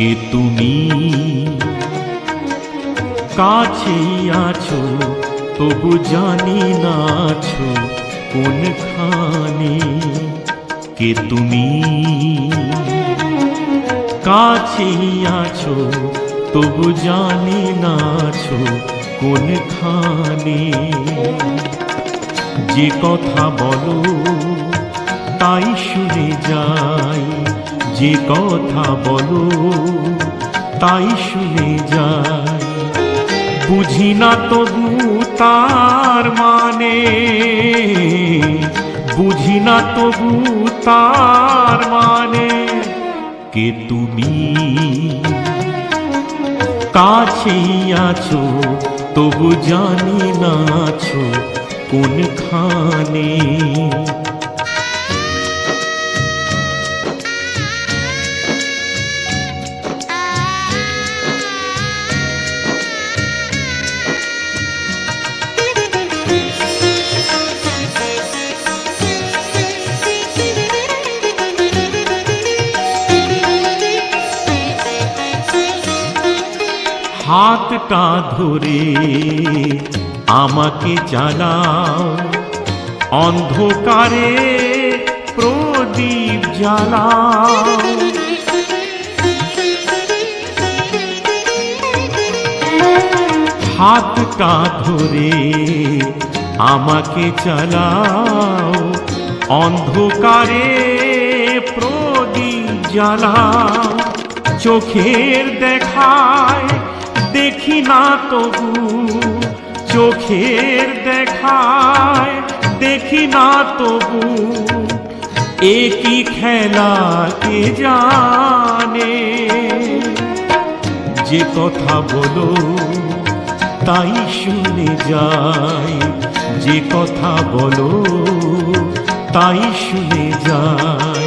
কে তুমি কাছেই আছো তবু জানি না আছো কোনখানে। কে তুমি কাছেই আছো তবু জানি না আছো কোনখানে। যে কথা বলো তাই শুনে যাই, যে কথা বলো তাই শুনে যাই। বুঝি না তবু তার মানে, বুঝি না তবু তার মানে। কে তুমি কাছেই আছো তবু জানি না আছো কোনখানে। হাতটা ধরে আমাকে জ্বালাও, অন্ধকারে প্রদীপ জ্বালাও। হাতটা ধরে আমাকে জ্বালাও, অন্ধকারে প্রদীপ জ্বালাও। চোখের দেখায় দেখি না তবু, চোখের দেখায় দেখি না তবু। একই খেলা কে জানে। যে কথা বলো তাই শুনে যাই, যে কথা বলো তাই শুনে যাই।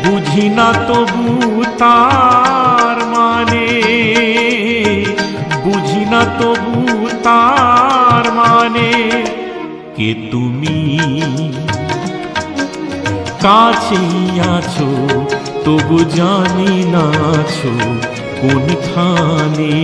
বুঝি না তবু তার মানে, বুঝি না তবু তার মানে। কে তুমি কাছেই আছো তবু জানি না আছো কোনখানে।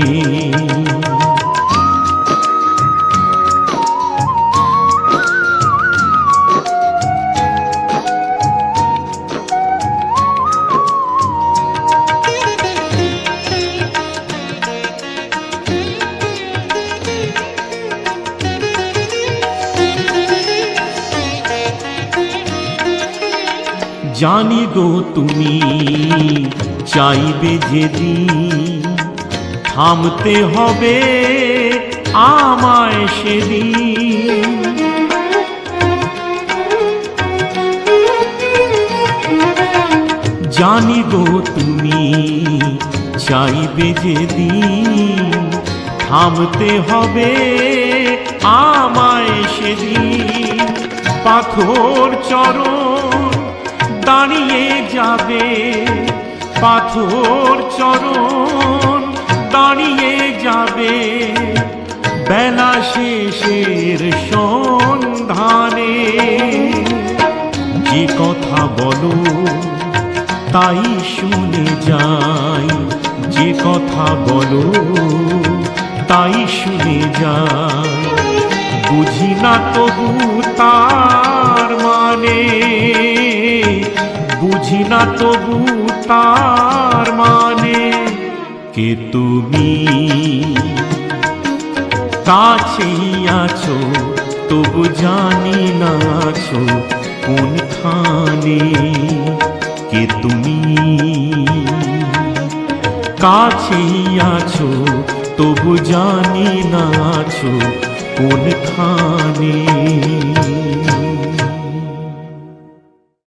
জানি গো তুমি চাইবে যেদিন, থামতে হবে আমায় সেদিন। জানি গো তুমি চাইবে যেদিন, থামতে হবে আমায় সেদিন। পাথর চরণ দাঁড়িয়ে যাবে, পাথর চরণ দাঁড়িয়ে যাবে। বেলা শেষের সন্ধানে। যে কথা বলো তাই শুনে যাই, যে কথা বলো তাই শুনে যাই। বুঝি না তবু তার মানে, বুঝি না তবু তার মানে। কে তুমি কাছেই আছো তবু জানি না আছো কোনখানে। কে তুমি কাছেই আছো তবু জানি না আছো কোনখানে।